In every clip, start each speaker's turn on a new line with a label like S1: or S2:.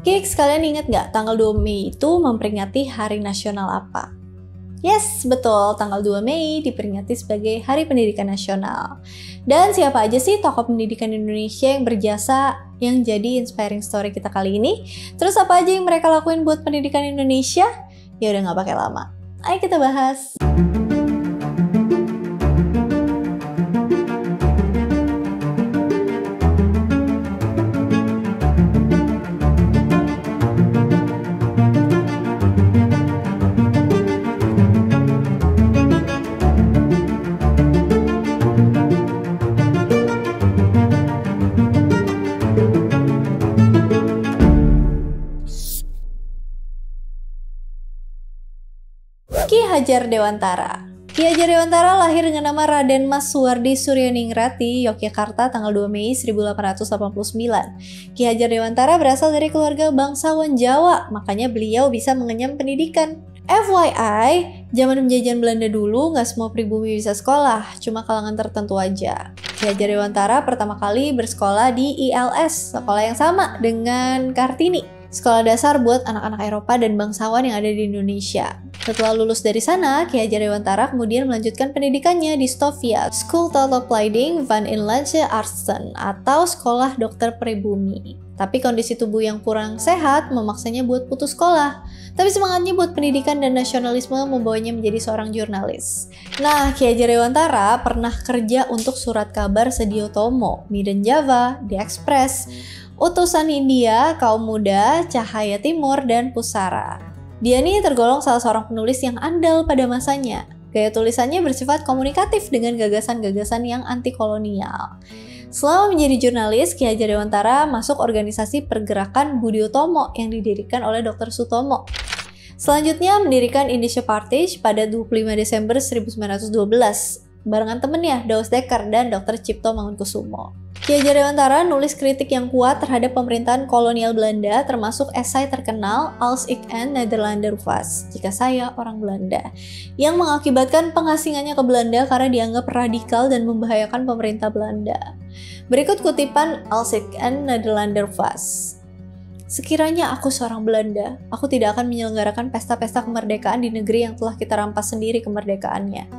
S1: Gigs, kalian ingat nggak tanggal 2 Mei itu memperingati hari nasional apa? Yes, betul, tanggal 2 Mei diperingati sebagai Hari Pendidikan Nasional. Dan siapa aja sih tokoh pendidikan Indonesia yang berjasa yang jadi inspiring story kita kali ini? Terus apa aja yang mereka lakuin buat pendidikan Indonesia? Ya udah nggak pakai lama, ayo kita bahas. Ki Hajar Dewantara. Ki Hajar Dewantara lahir dengan nama Raden Mas Suwardi Suryaningrat di Yogyakarta tanggal 2 Mei 1889. Ki Hajar Dewantara berasal dari keluarga bangsawan Jawa, makanya beliau bisa mengenyam pendidikan. FYI, zaman penjajahan Belanda dulu nggak semua pribumi bisa sekolah, cuma kalangan tertentu aja. Ki Hajar Dewantara pertama kali bersekolah di ILS, sekolah yang sama dengan Kartini. Sekolah dasar buat anak-anak Eropa dan bangsawan yang ada di Indonesia. Setelah lulus dari sana, Ki Hajar Dewantara kemudian melanjutkan pendidikannya di Stovia, Schooltaalopleiding van Inlandse Artsen atau Sekolah Dokter Pribumi. Tapi kondisi tubuh yang kurang sehat memaksanya buat putus sekolah. Tapi semangatnya buat pendidikan dan nasionalisme membawanya menjadi seorang jurnalis. Nah, Ki Hajar Dewantara pernah kerja untuk Surat Kabar Sedio Tomo, Midden Java, The Express, Utusan India, Kaum Muda, Cahaya Timur, dan Pusara. Dia ini tergolong salah seorang penulis yang andal pada masanya. Gaya tulisannya bersifat komunikatif dengan gagasan-gagasan yang anti-kolonial. Selama menjadi jurnalis, Ki Hajar Dewantara masuk organisasi pergerakan Budi Utomo yang didirikan oleh Dr. Sutomo. Selanjutnya mendirikan Indonesia Party pada 25 Desember 1912 barengan temennya Daus Dekker dan Dr. Cipto Mangunkusumo. Ki Hajar Dewantara nulis kritik yang kuat terhadap pemerintahan kolonial Belanda, termasuk esai terkenal Als ik een Nederlander was, jika saya orang Belanda, yang mengakibatkan pengasingannya ke Belanda karena dianggap radikal dan membahayakan pemerintah Belanda. Berikut kutipan Als ik een Nederlander was. Sekiranya aku seorang Belanda, aku tidak akan menyelenggarakan pesta-pesta kemerdekaan di negeri yang telah kita rampas sendiri kemerdekaannya.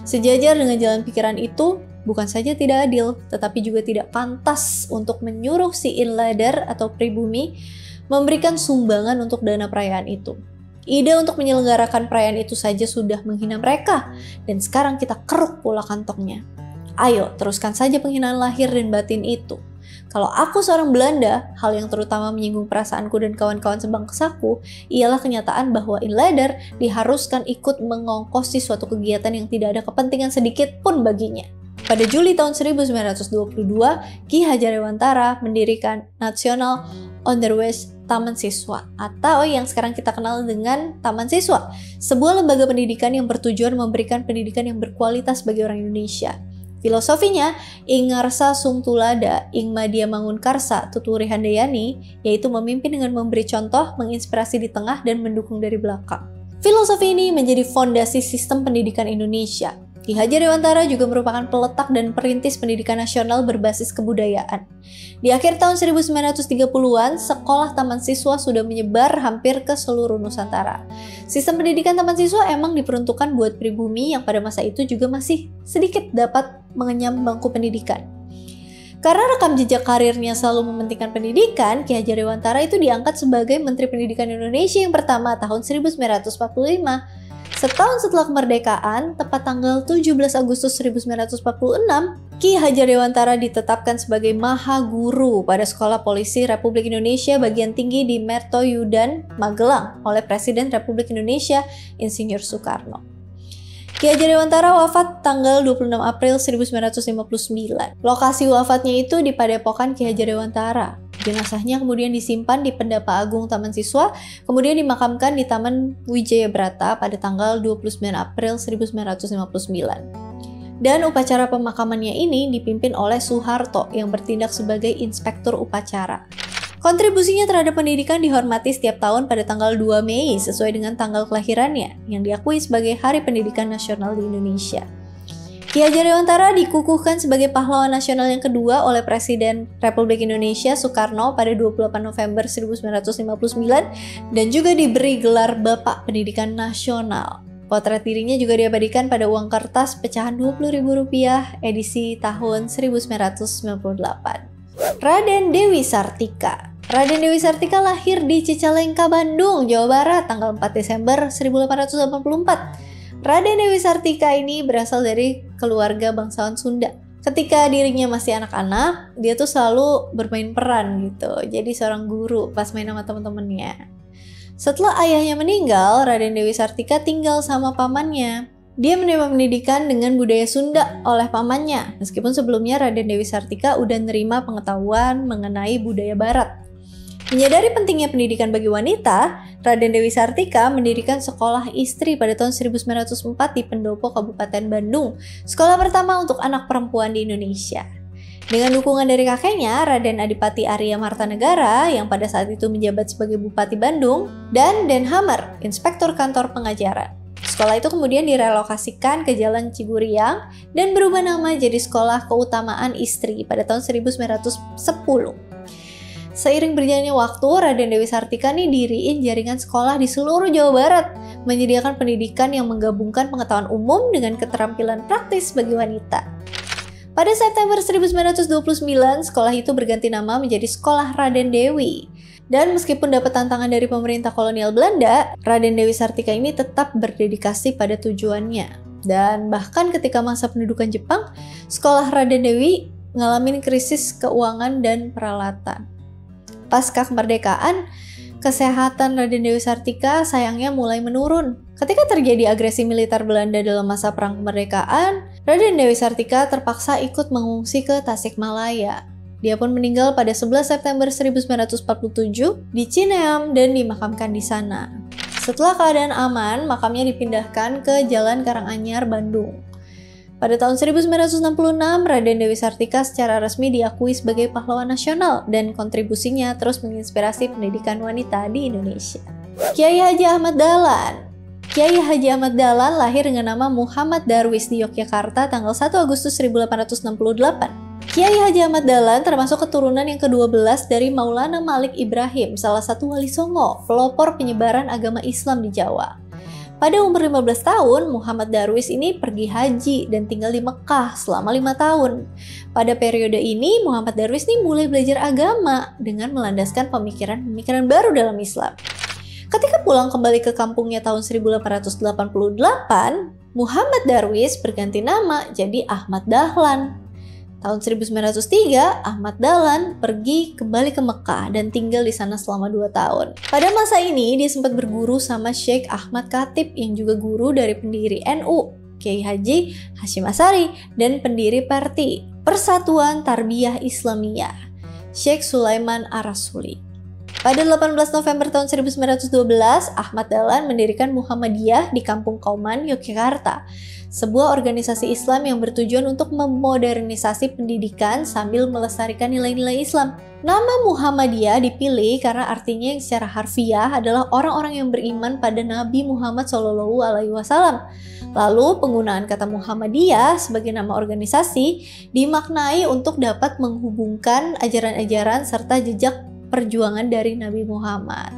S1: Sejajar dengan jalan pikiran itu, bukan saja tidak adil, tetapi juga tidak pantas untuk menyuruh si inlader atau pribumi memberikan sumbangan untuk dana perayaan itu. Ide untuk menyelenggarakan perayaan itu saja sudah menghina mereka, dan sekarang kita keruk pula kantongnya. Ayo, teruskan saja penghinaan lahir dan batin itu. Kalau aku seorang Belanda, hal yang terutama menyinggung perasaanku dan kawan-kawan sebangsaku ialah kenyataan bahwa inlader diharuskan ikut mengongkosi suatu kegiatan yang tidak ada kepentingan sedikit pun baginya. Pada Juli tahun 1922, Ki Hajar Dewantara mendirikan National Onderwijs Taman Siswa atau yang sekarang kita kenal dengan Taman Siswa, sebuah lembaga pendidikan yang bertujuan memberikan pendidikan yang berkualitas bagi orang Indonesia. Filosofinya, ing ngarsa sung tulada, ing madya mangun karsa, tuturi handayani, yaitu memimpin dengan memberi contoh, menginspirasi di tengah, dan mendukung dari belakang. Filosofi ini menjadi fondasi sistem pendidikan Indonesia. Ki Hajar Dewantara juga merupakan peletak dan perintis pendidikan nasional berbasis kebudayaan. Di akhir tahun 1930-an, sekolah taman siswa sudah menyebar hampir ke seluruh Nusantara. Sistem pendidikan taman siswa emang diperuntukkan buat pribumi yang pada masa itu juga masih sedikit dapat mengenyam bangku pendidikan. Karena rekam jejak karirnya selalu mementingkan pendidikan, Ki Hajar Dewantara itu diangkat sebagai Menteri Pendidikan Indonesia yang pertama tahun 1945. Setahun setelah kemerdekaan, tepat tanggal 17 Agustus 1946, Ki Hajar Dewantara ditetapkan sebagai Maha Guru pada Sekolah Polisi Republik Indonesia bagian tinggi di Mertoyudan, Magelang oleh Presiden Republik Indonesia Insinyur Soekarno. Ki Hajar Dewantara wafat tanggal 26 April 1959. Lokasi wafatnya itu di Padepokan Ki Hajar Dewantara. Jenazahnya kemudian disimpan di Pendapa Agung Taman Siswa, kemudian dimakamkan di Taman Wijaya Brata pada tanggal 29 April 1959. Dan upacara pemakamannya ini dipimpin oleh Soeharto yang bertindak sebagai inspektur upacara. Kontribusinya terhadap pendidikan dihormati setiap tahun pada tanggal 2 Mei sesuai dengan tanggal kelahirannya yang diakui sebagai Hari Pendidikan Nasional di Indonesia. Ki Hajar Dewantara dikukuhkan sebagai pahlawan nasional yang kedua oleh Presiden Republik Indonesia Soekarno pada 28 November 1959 dan juga diberi gelar Bapak Pendidikan Nasional. Potret dirinya juga diabadikan pada uang kertas pecahan Rp20.000 edisi tahun 1998. Raden Dewi Sartika. Raden Dewi Sartika lahir di Cicalengka, Bandung, Jawa Barat tanggal 4 Desember 1884. Raden Dewi Sartika ini berasal dari keluarga bangsawan Sunda. Ketika dirinya masih anak-anak, dia tuh selalu bermain peran gitu. Jadi seorang guru pas main sama teman-temannya. Setelah ayahnya meninggal, Raden Dewi Sartika tinggal sama pamannya. Dia menerima pendidikan dengan budaya Sunda oleh pamannya. Meskipun sebelumnya Raden Dewi Sartika udah nerima pengetahuan mengenai budaya Barat. Menyadari pentingnya pendidikan bagi wanita, Raden Dewi Sartika mendirikan sekolah istri pada tahun 1904 di Pendopo, Kabupaten Bandung, sekolah pertama untuk anak perempuan di Indonesia. Dengan dukungan dari kakeknya, Raden Adipati Arya Martanegara yang pada saat itu menjabat sebagai Bupati Bandung, dan Den Hammer, Inspektur Kantor Pengajaran. Sekolah itu kemudian direlokasikan ke Jalan Ciguriang dan berubah nama jadi Sekolah Keutamaan Istri pada tahun 1910. Seiring berjalannya waktu, Raden Dewi Sartika nih diriin jaringan sekolah di seluruh Jawa Barat, menyediakan pendidikan yang menggabungkan pengetahuan umum dengan keterampilan praktis bagi wanita. Pada September 1929, sekolah itu berganti nama menjadi Sekolah Raden Dewi. Dan meskipun dapat tantangan dari pemerintah kolonial Belanda, Raden Dewi Sartika ini tetap berdedikasi pada tujuannya. Dan bahkan ketika masa pendudukan Jepang, Sekolah Raden Dewi ngalamin krisis keuangan dan peralatan. Pasca kemerdekaan, kesehatan Raden Dewi Sartika sayangnya mulai menurun. Ketika terjadi agresi militer Belanda dalam masa Perang Kemerdekaan, Raden Dewi Sartika terpaksa ikut mengungsi ke Tasikmalaya. Dia pun meninggal pada 11 September 1947 di Cineam dan dimakamkan di sana. Setelah keadaan aman, makamnya dipindahkan ke Jalan Karanganyar, Bandung. Pada tahun 1966, Raden Dewi Sartika secara resmi diakui sebagai pahlawan nasional dan kontribusinya terus menginspirasi pendidikan wanita di Indonesia. Kiai Haji Ahmad Dahlan. Kiai Haji Ahmad Dahlan lahir dengan nama Muhammad Darwis di Yogyakarta tanggal 1 Agustus 1868. Kiai Haji Ahmad Dahlan termasuk keturunan yang ke-12 dari Maulana Malik Ibrahim, salah satu wali Songo, pelopor penyebaran agama Islam di Jawa. Pada umur 15 tahun, Muhammad Darwis ini pergi haji dan tinggal di Mekah selama 5 tahun. Pada periode ini, Muhammad Darwis ini mulai belajar agama dengan melandaskan pemikiran-pemikiran baru dalam Islam. Ketika pulang kembali ke kampungnya tahun 1888, Muhammad Darwis berganti nama jadi Ahmad Dahlan. Tahun 1903, Ahmad Dahlan pergi kembali ke Mekah dan tinggal di sana selama 2 tahun. Pada masa ini, dia sempat berguru sama Syekh Ahmad Khatib yang juga guru dari pendiri NU, Kiai Haji Hashim Asy'ari, dan pendiri Parti Persatuan Tarbiyah Islamiyah, Syekh Sulaiman Ar-Rasuli. Pada 18 November tahun 1912, Ahmad Dahlan mendirikan Muhammadiyah di Kampung Kauman, Yogyakarta, sebuah organisasi Islam yang bertujuan untuk memodernisasi pendidikan sambil melestarikan nilai-nilai Islam. Nama Muhammadiyah dipilih karena artinya yang secara harfiah adalah orang-orang yang beriman pada Nabi Muhammad SAW. Lalu penggunaan kata Muhammadiyah sebagai nama organisasi dimaknai untuk dapat menghubungkan ajaran-ajaran serta jejak perjuangan dari Nabi Muhammad.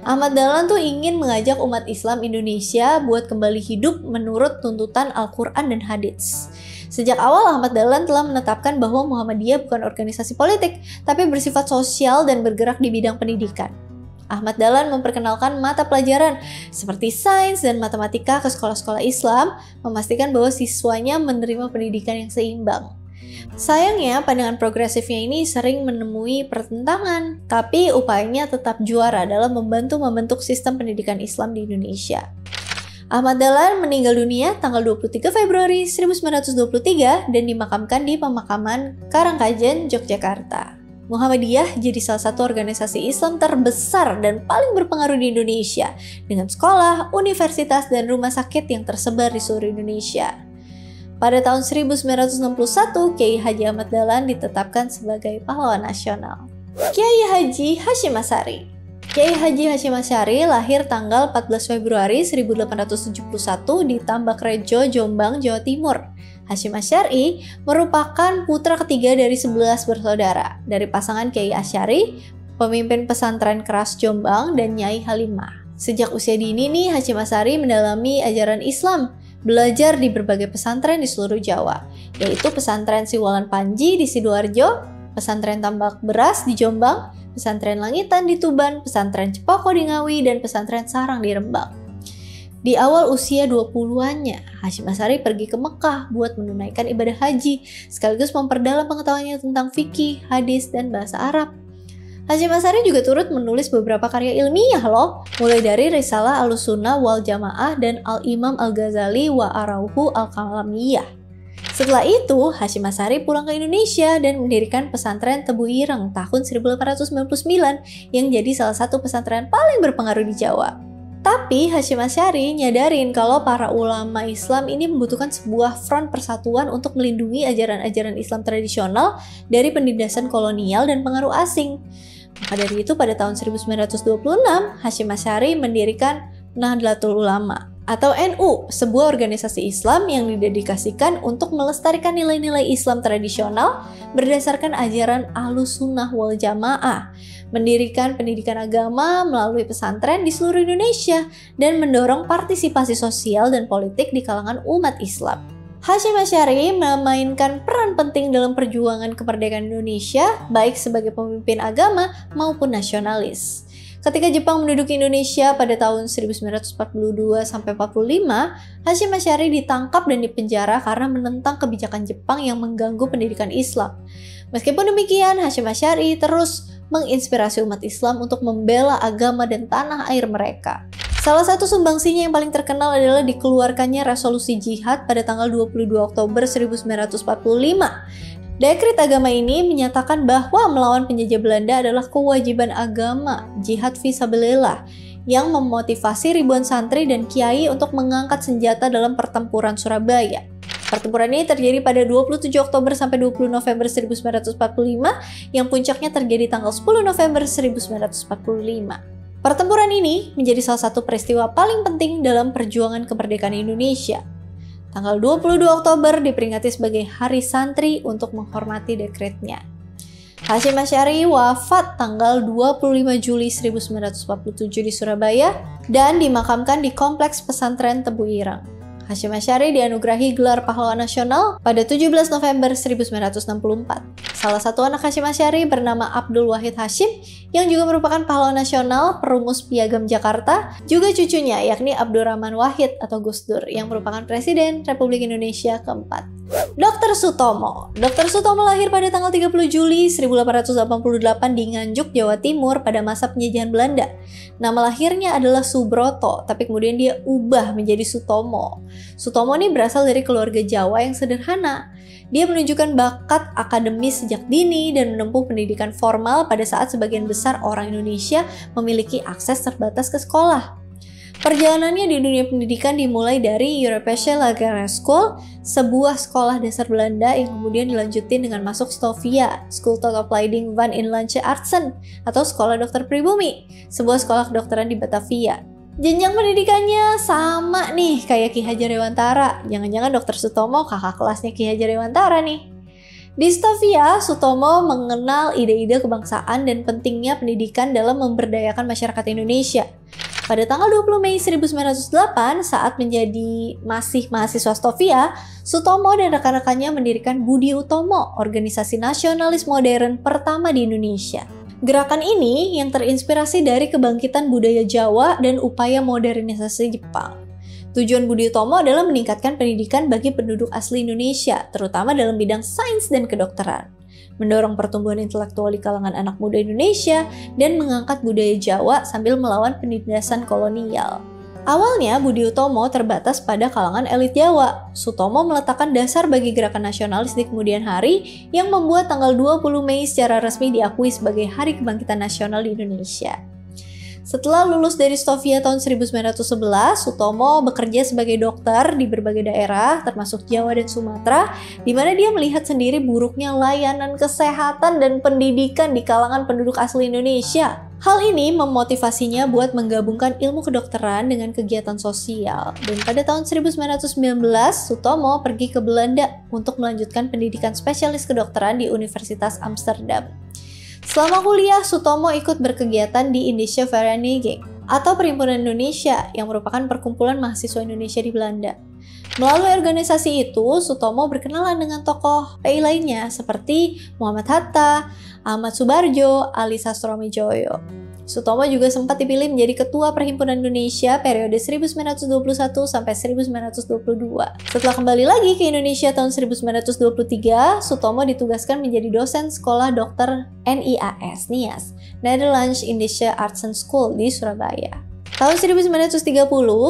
S1: Ahmad Dahlan tuh ingin mengajak umat Islam Indonesia buat kembali hidup menurut tuntutan Al-Quran dan Hadits. Sejak awal Ahmad Dahlan telah menetapkan bahwa Muhammadiyah bukan organisasi politik, tapi bersifat sosial dan bergerak di bidang pendidikan. Ahmad Dahlan memperkenalkan mata pelajaran seperti sains dan matematika ke sekolah-sekolah Islam, memastikan bahwa siswanya menerima pendidikan yang seimbang. Sayangnya, pandangan progresifnya ini sering menemui pertentangan, tapi upayanya tetap juara dalam membantu membentuk sistem pendidikan Islam di Indonesia. Ahmad Dahlan meninggal dunia tanggal 23 Februari 1923 dan dimakamkan di pemakaman Karangkajen, Yogyakarta. Muhammadiyah jadi salah satu organisasi Islam terbesar dan paling berpengaruh di Indonesia, dengan sekolah, universitas, dan rumah sakit yang tersebar di seluruh Indonesia. Pada tahun 1961, Kiai Haji Ahmad Dahlan ditetapkan sebagai pahlawan nasional. Kiai Haji Hashim Asy'ari. Kiai Haji Hashim Asy'ari lahir tanggal 14 Februari 1871 di Tambak Rejo, Jombang, Jawa Timur. Hasyim Asy'ari merupakan putra ketiga dari 11 bersaudara dari pasangan Kiai Asy'ari, pemimpin pesantren Keras Jombang, dan Nyai Halimah. Sejak usia dini nih, Hasyim Asy'ari mendalami ajaran Islam, belajar di berbagai pesantren di seluruh Jawa, yaitu pesantren Siwalan Panji di Sidoarjo, pesantren Tambak Beras di Jombang, pesantren Langitan di Tuban, pesantren Cepoko di Ngawi, dan pesantren Sarang di Rembang. Di awal usia 20-annya, Hasyim Asy'ari pergi ke Mekah buat menunaikan ibadah haji, sekaligus memperdalam pengetahuannya tentang fikih, hadis, dan bahasa Arab. Hasyim Asy'ari juga turut menulis beberapa karya ilmiah loh, mulai dari Risalah Ahlussunnah wal Jamaah dan Al-Imam Al-Ghazali wa Arauhu Al-Kalamiyah. Setelah itu, Hasyim Asy'ari pulang ke Indonesia dan mendirikan pesantren Tebu Ireng tahun 1899 yang jadi salah satu pesantren paling berpengaruh di Jawa. Tapi Hasyim Asy'ari nyadarin kalau para ulama Islam ini membutuhkan sebuah front persatuan untuk melindungi ajaran-ajaran Islam tradisional dari penindasan kolonial dan pengaruh asing. Maka dari itu pada tahun 1926, Hasyim Asy'ari mendirikan Nahdlatul Ulama atau NU, sebuah organisasi Islam yang didedikasikan untuk melestarikan nilai-nilai Islam tradisional berdasarkan ajaran Ahlussunnah wal Jamaah, mendirikan pendidikan agama melalui pesantren di seluruh Indonesia, dan mendorong partisipasi sosial dan politik di kalangan umat Islam. Hasyim Asy'ari memainkan peran penting dalam perjuangan kemerdekaan Indonesia, baik sebagai pemimpin agama maupun nasionalis. Ketika Jepang menduduki Indonesia pada tahun 1942-45, Hasyim Asy'ari ditangkap dan dipenjara karena menentang kebijakan Jepang yang mengganggu pendidikan Islam. Meskipun demikian, Hasyim Asy'ari terus menginspirasi umat Islam untuk membela agama dan tanah air mereka. Salah satu sumbangsinya yang paling terkenal adalah dikeluarkannya resolusi jihad pada tanggal 22 Oktober 1945. Dekret agama ini menyatakan bahwa melawan penjajah Belanda adalah kewajiban agama, jihad fisabilillah, yang memotivasi ribuan santri dan kiai untuk mengangkat senjata dalam pertempuran Surabaya. Pertempuran ini terjadi pada 27 Oktober sampai 20 November 1945, yang puncaknya terjadi tanggal 10 November 1945. Pertempuran ini menjadi salah satu peristiwa paling penting dalam perjuangan kemerdekaan Indonesia. Tanggal 22 Oktober diperingati sebagai Hari Santri untuk menghormati dekretnya. Hasyim Asy'ari wafat tanggal 25 Juli 1947 di Surabaya dan dimakamkan di Kompleks Pesantren Tebu Ireng. Hasyim Asy'ari dianugerahi gelar Pahlawan Nasional pada 17 November 1964. Salah satu anak Hasyim Asy'ari bernama Abdul Wahid Hasyim yang juga merupakan pahlawan nasional, perumus Piagam Jakarta, juga cucunya yakni Abdurrahman Wahid atau Gus Dur yang merupakan Presiden Republik Indonesia keempat. Dr. Sutomo. Dr. Sutomo lahir pada tanggal 30 Juli 1888 di Nganjuk, Jawa Timur pada masa penjajahan Belanda. Nama lahirnya adalah Subroto, tapi kemudian dia ubah menjadi Sutomo. Sutomo ini berasal dari keluarga Jawa yang sederhana. Dia menunjukkan bakat akademis sejak dini dan menempuh pendidikan formal pada saat sebagian besar orang Indonesia memiliki akses terbatas ke sekolah. Perjalanannya di dunia pendidikan dimulai dari Europäische Lagere School, sebuah sekolah dasar Belanda yang kemudian dilanjutin dengan masuk Stovia, Schoolopleiding van Inlandse Artsen, atau Sekolah Dokter Pribumi, sebuah sekolah kedokteran di Batavia. Jenjang pendidikannya sama nih kayak Ki Hajar Dewantara. Jangan-jangan Dr. Sutomo kakak kelasnya Ki Hajar Dewantara nih. Di Stovia, Sutomo mengenal ide-ide kebangsaan dan pentingnya pendidikan dalam memberdayakan masyarakat Indonesia. Pada tanggal 20 Mei 1908, saat menjadi masih mahasiswa Stovia, Sutomo dan rekan-rekannya mendirikan Budi Utomo, organisasi nasionalis modern pertama di Indonesia. Gerakan ini yang terinspirasi dari kebangkitan budaya Jawa dan upaya modernisasi Jepang. Tujuan Budi Utomo adalah meningkatkan pendidikan bagi penduduk asli Indonesia, terutama dalam bidang sains dan kedokteran, mendorong pertumbuhan intelektual di kalangan anak muda Indonesia, dan mengangkat budaya Jawa sambil melawan penindasan kolonial. Awalnya Budi Utomo terbatas pada kalangan elit Jawa. Sutomo meletakkan dasar bagi gerakan nasionalis di kemudian hari yang membuat tanggal 20 Mei secara resmi diakui sebagai Hari Kebangkitan Nasional di Indonesia. Setelah lulus dari Stovia tahun 1911, Sutomo bekerja sebagai dokter di berbagai daerah, termasuk Jawa dan Sumatera, di mana dia melihat sendiri buruknya layanan kesehatan dan pendidikan di kalangan penduduk asli Indonesia. Hal ini memotivasinya buat menggabungkan ilmu kedokteran dengan kegiatan sosial. Dan pada tahun 1919, Sutomo pergi ke Belanda untuk melanjutkan pendidikan spesialis kedokteran di Universitas Amsterdam. Selama kuliah, Sutomo ikut berkegiatan di Indische Vereniging atau Perhimpunan Indonesia yang merupakan perkumpulan mahasiswa Indonesia di Belanda. Melalui organisasi itu, Sutomo berkenalan dengan tokoh PI lainnya seperti Muhammad Hatta, Ahmad Subarjo, Ali Sastroamidjojo. Sutomo juga sempat dipilih menjadi Ketua Perhimpunan Indonesia periode 1921 sampai 1922. Setelah kembali lagi ke Indonesia tahun 1923, Sutomo ditugaskan menjadi dosen Sekolah Dokter NIAS, Netherlands Indische Artsen School di Surabaya. Tahun 1930,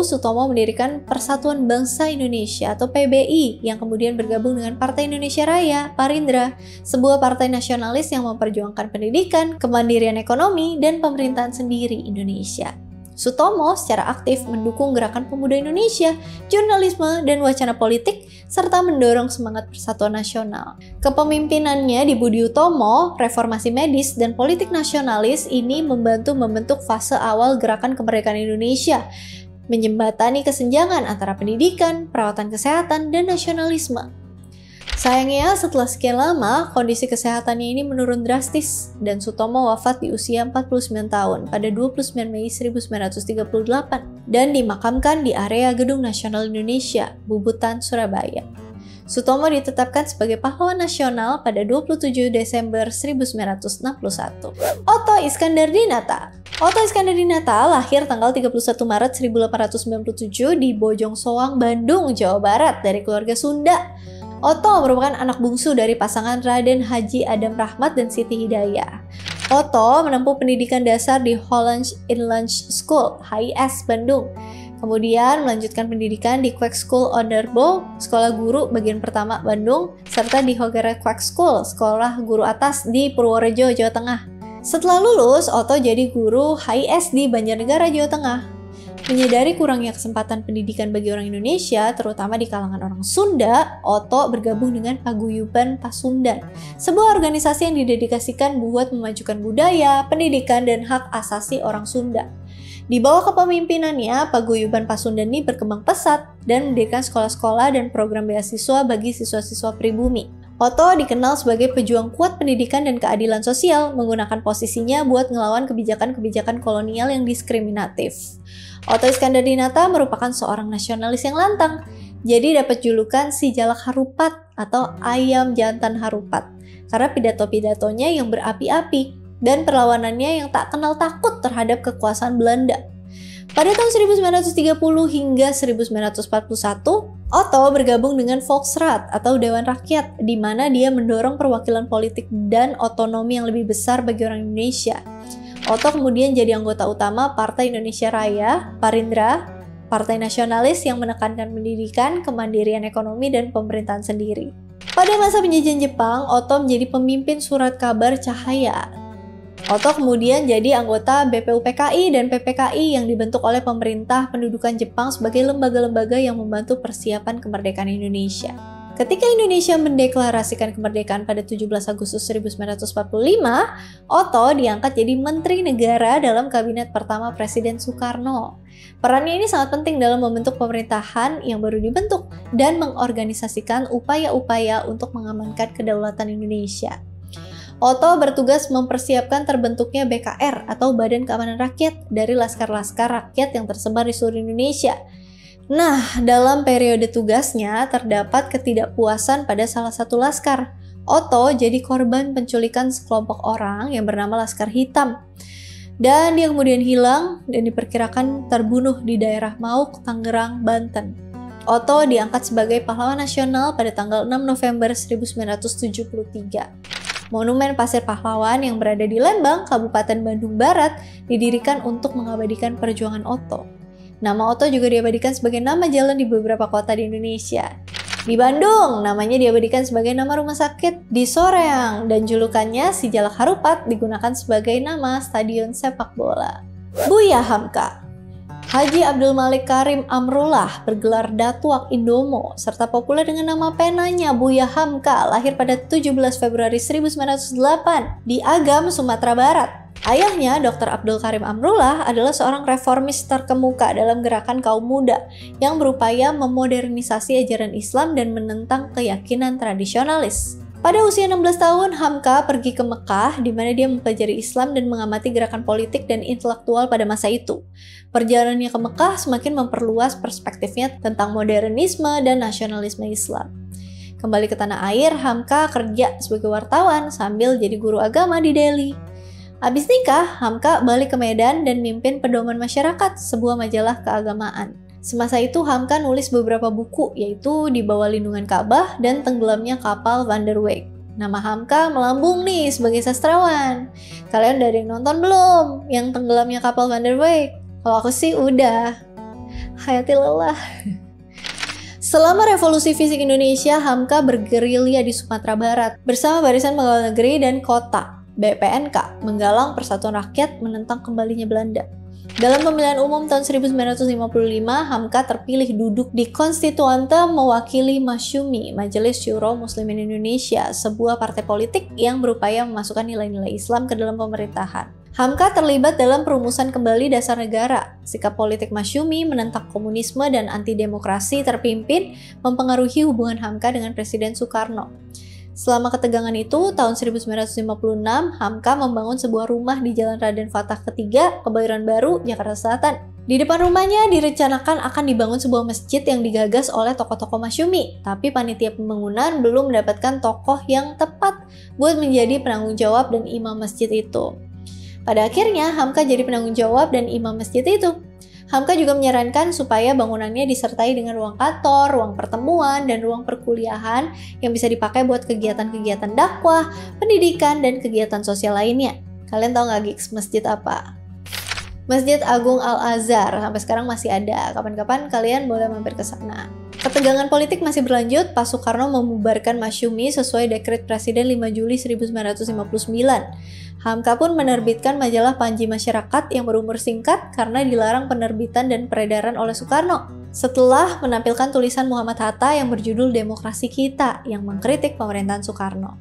S1: Sutomo mendirikan Persatuan Bangsa Indonesia atau PBI yang kemudian bergabung dengan Partai Indonesia Raya, Parindra, sebuah partai nasionalis yang memperjuangkan pendidikan, kemandirian ekonomi, dan pemerintahan sendiri Indonesia. Sutomo secara aktif mendukung gerakan pemuda Indonesia, jurnalisme, dan wacana politik, serta mendorong semangat persatuan nasional. Kepemimpinannya di Budi Utomo, reformasi medis, dan politik nasionalis ini membantu membentuk fase awal gerakan kemerdekaan Indonesia, menjembatani kesenjangan antara pendidikan, perawatan kesehatan, dan nasionalisme. Sayangnya, setelah sekian lama, kondisi kesehatannya ini menurun drastis dan Sutomo wafat di usia 49 tahun pada 29 Mei 1938 dan dimakamkan di area Gedung Nasional Indonesia, Bubutan, Surabaya. Sutomo ditetapkan sebagai pahlawan nasional pada 27 Desember 1961. Otto Iskandardinata. Otto Iskandardinata lahir tanggal 31 Maret 1897 di Bojong Soang, Bandung, Jawa Barat dari keluarga Sunda. Otto merupakan anak bungsu dari pasangan Raden Haji Adam Rahmat dan Siti Hidayah. Otto menempuh pendidikan dasar di Hollands Inland School, HIS, Bandung. Kemudian melanjutkan pendidikan di Kwek School Onderbo, Sekolah Guru Bagian Pertama Bandung, serta di Hogere Kwek School, Sekolah Guru Atas di Purworejo, Jawa Tengah. Setelah lulus, Otto jadi guru HIS di Banjarnegara, Jawa Tengah. Menyadari kurangnya kesempatan pendidikan bagi orang Indonesia, terutama di kalangan orang Sunda, Otto bergabung dengan Paguyuban Pasundan, sebuah organisasi yang didedikasikan buat memajukan budaya, pendidikan, dan hak asasi orang Sunda. Di bawah kepemimpinannya, Paguyuban Pasundan ini berkembang pesat dan mendirikan sekolah-sekolah dan program beasiswa bagi siswa-siswa pribumi. Otto dikenal sebagai pejuang kuat pendidikan dan keadilan sosial, menggunakan posisinya buat ngelawan kebijakan-kebijakan kolonial yang diskriminatif. Otto Iskandardinata merupakan seorang nasionalis yang lantang, jadi dapat julukan si Jalak Harupat atau ayam jantan Harupat, karena pidato-pidatonya yang berapi-api dan perlawanannya yang tak kenal takut terhadap kekuasaan Belanda. Pada tahun 1930 hingga 1941, Otto bergabung dengan Volksraad atau Dewan Rakyat, di mana dia mendorong perwakilan politik dan otonomi yang lebih besar bagi orang Indonesia. Otto kemudian jadi anggota utama Partai Indonesia Raya, Parindra, partai nasionalis yang menekankan pendidikan, kemandirian ekonomi, dan pemerintahan sendiri. Pada masa penjajahan Jepang, Otto menjadi pemimpin Surat Kabar Cahaya. Otto kemudian jadi anggota BPUPKI dan PPKI yang dibentuk oleh pemerintah pendudukan Jepang sebagai lembaga-lembaga yang membantu persiapan kemerdekaan Indonesia. Ketika Indonesia mendeklarasikan kemerdekaan pada 17 Agustus 1945, Otto diangkat jadi Menteri Negara dalam Kabinet pertama Presiden Soekarno. Perannya ini sangat penting dalam membentuk pemerintahan yang baru dibentuk dan mengorganisasikan upaya-upaya untuk mengamankan kedaulatan Indonesia. Otto bertugas mempersiapkan terbentuknya BKR atau Badan Keamanan Rakyat dari laskar-laskar rakyat yang tersebar di seluruh Indonesia. Nah, dalam periode tugasnya terdapat ketidakpuasan pada salah satu laskar. Otto jadi korban penculikan sekelompok orang yang bernama Laskar Hitam. Dan dia kemudian hilang dan diperkirakan terbunuh di daerah Mauk, Tangerang, Banten. Otto diangkat sebagai pahlawan nasional pada tanggal 6 November 1973. Monumen Pasir Pahlawan yang berada di Lembang, Kabupaten Bandung Barat, didirikan untuk mengabadikan perjuangan Otto. Nama Otto juga diabadikan sebagai nama jalan di beberapa kota di Indonesia. Di Bandung, namanya diabadikan sebagai nama rumah sakit. Di Soreang dan julukannya si Jalak Harupat digunakan sebagai nama stadion sepak bola. Buya Hamka. Haji Abdul Malik Karim Amrullah bergelar Datuak Indomo serta populer dengan nama penanya Buya Hamka, lahir pada 17 Februari 1908 di Agam, Sumatera Barat. Ayahnya, Dr. Abdul Karim Amrullah, adalah seorang reformis terkemuka dalam gerakan kaum muda yang berupaya memodernisasi ajaran Islam dan menentang keyakinan tradisionalis. Pada usia 16 tahun, Hamka pergi ke Mekah, di mana dia mempelajari Islam dan mengamati gerakan politik dan intelektual pada masa itu. Perjalanannya ke Mekah semakin memperluas perspektifnya tentang modernisme dan nasionalisme Islam. Kembali ke tanah air, Hamka kerja sebagai wartawan sambil jadi guru agama di Delhi. Habis nikah, Hamka balik ke Medan dan mimpin Pedoman Masyarakat, sebuah majalah keagamaan. Semasa itu Hamka nulis beberapa buku, yaitu Di Bawah Lindungan Ka'bah dan Tenggelamnya Kapal Van der Weyck. Nama Hamka melambung nih sebagai sastrawan. Kalian udah ada yang nonton belum yang Tenggelamnya Kapal Van der Weyck? Kalau aku sih udah. Hayati lelah. Selama Revolusi Fisik Indonesia, Hamka bergerilya di Sumatera Barat bersama Barisan Pegawai Negeri dan Kota (BPNK) menggalang persatuan rakyat menentang kembalinya Belanda. Dalam pemilihan umum tahun 1955, Hamka terpilih duduk di Konstituante mewakili Masyumi, Majelis Syuro Muslimin Indonesia, sebuah partai politik yang berupaya memasukkan nilai-nilai Islam ke dalam pemerintahan. Hamka terlibat dalam perumusan kembali dasar negara. Sikap politik Masyumi menentang komunisme dan anti-demokrasi terpimpin mempengaruhi hubungan Hamka dengan Presiden Soekarno. Selama ketegangan itu, tahun 1956, Hamka membangun sebuah rumah di Jalan Raden Fatah Ketiga, Kebayoran Baru, Jakarta Selatan. Di depan rumahnya direncanakan akan dibangun sebuah masjid yang digagas oleh tokoh-tokoh Masyumi, tapi panitia pembangunan belum mendapatkan tokoh yang tepat buat menjadi penanggung jawab dan imam masjid itu. Pada akhirnya, Hamka jadi penanggung jawab dan imam masjid itu. Hamka juga menyarankan supaya bangunannya disertai dengan ruang kantor, ruang pertemuan, dan ruang perkuliahan yang bisa dipakai buat kegiatan-kegiatan dakwah, pendidikan, dan kegiatan sosial lainnya. Kalian tahu nggak gigs masjid apa? Masjid Agung Al-Azhar, sampai sekarang masih ada. Kapan-kapan kalian boleh mampir ke sana. Ketegangan politik masih berlanjut pas Soekarno membubarkan Masyumi sesuai dekret Presiden 5 Juli 1959. Hamka pun menerbitkan majalah Panji Masyarakat yang berumur singkat karena dilarang penerbitan dan peredaran oleh Soekarno. Setelah menampilkan tulisan Muhammad Hatta yang berjudul Demokrasi Kita yang mengkritik pemerintahan Soekarno.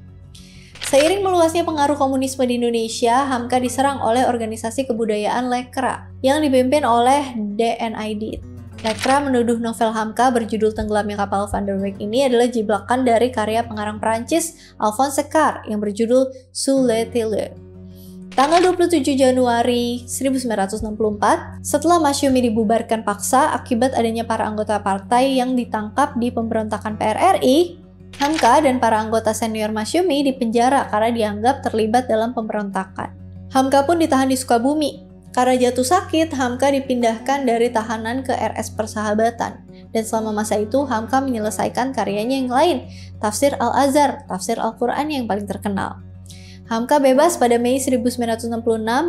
S1: Seiring meluasnya pengaruh komunisme di Indonesia, Hamka diserang oleh organisasi kebudayaan Lekra yang dipimpin oleh DNID. Lekra menuduh novel Hamka berjudul Tenggelamnya Kapal Van der Weyck ini adalah jiplakan dari karya pengarang Prancis Alphonse Karr yang berjudul Sous le Tille. Tanggal 27 Januari 1964, setelah Masyumi dibubarkan paksa akibat adanya para anggota partai yang ditangkap di pemberontakan PRRI, Hamka dan para anggota senior Masyumi dipenjara karena dianggap terlibat dalam pemberontakan. Hamka pun ditahan di Sukabumi. Karena jatuh sakit, Hamka dipindahkan dari tahanan ke RS Persahabatan. Dan selama masa itu, Hamka menyelesaikan karyanya yang lain, Tafsir Al-Azhar, tafsir Al-Quran yang paling terkenal. Hamka bebas pada Mei 1966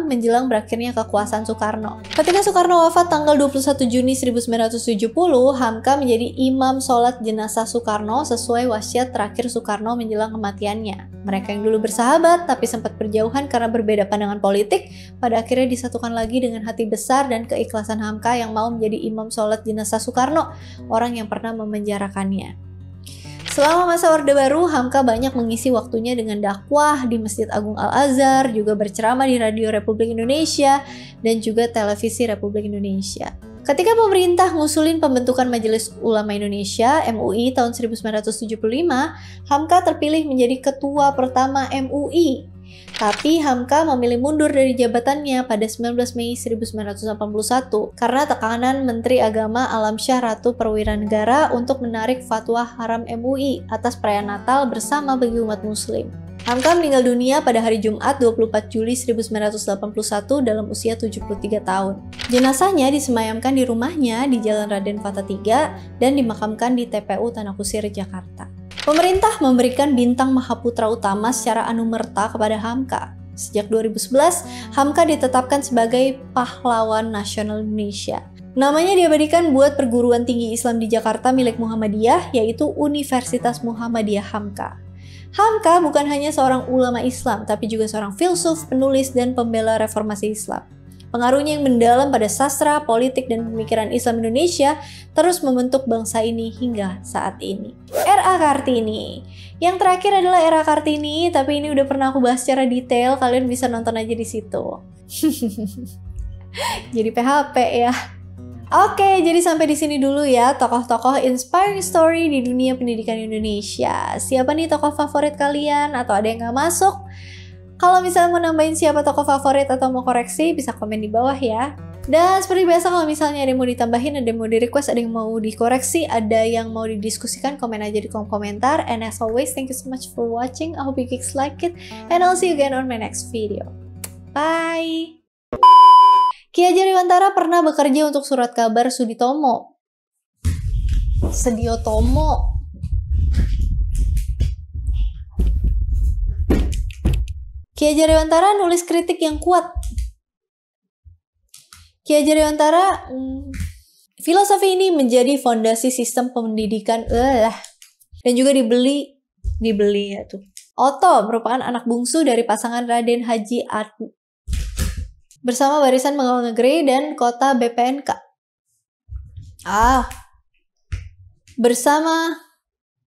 S1: menjelang berakhirnya kekuasaan Soekarno. Ketika Soekarno wafat tanggal 21 Juni 1970, Hamka menjadi imam sholat jenazah Soekarno sesuai wasiat terakhir Soekarno menjelang kematiannya. Mereka yang dulu bersahabat tapi sempat berjauhan karena berbeda pandangan politik, pada akhirnya disatukan lagi dengan hati besar dan keikhlasan Hamka yang mau menjadi imam sholat jenazah Soekarno, orang yang pernah memenjarakannya. Selama masa Orde Baru, Hamka banyak mengisi waktunya dengan dakwah di Masjid Agung Al-Azhar, juga berceramah di Radio Republik Indonesia, dan juga Televisi Republik Indonesia. Ketika pemerintah ngusulin pembentukan Majelis Ulama Indonesia (MUI) tahun 1975, Hamka terpilih menjadi ketua pertama MUI. Tapi Hamka memilih mundur dari jabatannya pada 19 Mei 1981 karena tekanan Menteri Agama Alamsyah Ratu Perwira Negara untuk menarik fatwa haram MUI atas perayaan Natal bersama bagi umat Muslim. Hamka meninggal dunia pada hari Jumat 24 Juli 1981 dalam usia 73 tahun. Jenazahnya disemayamkan di rumahnya di Jalan Raden Fatah 3 dan dimakamkan di TPU Tanah Kusir, Jakarta. Pemerintah memberikan bintang Mahaputra Utama secara anumerta kepada Hamka. Sejak 2011, Hamka ditetapkan sebagai Pahlawan Nasional Indonesia. Namanya diabadikan buat perguruan tinggi Islam di Jakarta milik Muhammadiyah, yaitu Universitas Muhammadiyah Hamka. Hamka bukan hanya seorang ulama Islam, tapi juga seorang filsuf, penulis, dan pembela reformasi Islam. Pengaruhnya yang mendalam pada sastra, politik, dan pemikiran Islam Indonesia terus membentuk bangsa ini hingga saat ini. R.A. Kartini. Yang terakhir adalah R.A. Kartini, tapi ini udah pernah aku bahas secara detail, kalian bisa nonton aja di situ. Jadi PHP ya. Oke, jadi sampai di sini dulu ya tokoh-tokoh inspiring story di dunia pendidikan Indonesia. Siapa nih tokoh favorit kalian atau ada yang nggak masuk? Kalau misalnya mau nambahin siapa tokoh favorit atau mau koreksi, bisa komen di bawah ya. Dan seperti biasa kalau misalnya ada yang mau ditambahin, ada yang mau di-request, ada yang mau dikoreksi, ada yang mau didiskusikan, komen aja di kolom komentar. And as always, thank you so much for watching. I hope you guys like it. And I'll see you again on my next video. Bye! Ki Hajar Dewantara pernah bekerja untuk surat kabar Suditomo. Sediotomo. Ki Hajar Dewantara nulis kritik yang kuat. Ki Hajar Dewantara, filosofi ini menjadi fondasi sistem pendidikan dan juga dibeli ya tuh. Oto merupakan anak bungsu dari pasangan Raden Haji Atu bersama Barisan Pengawal Negeri dan Kota BPNK. Bersama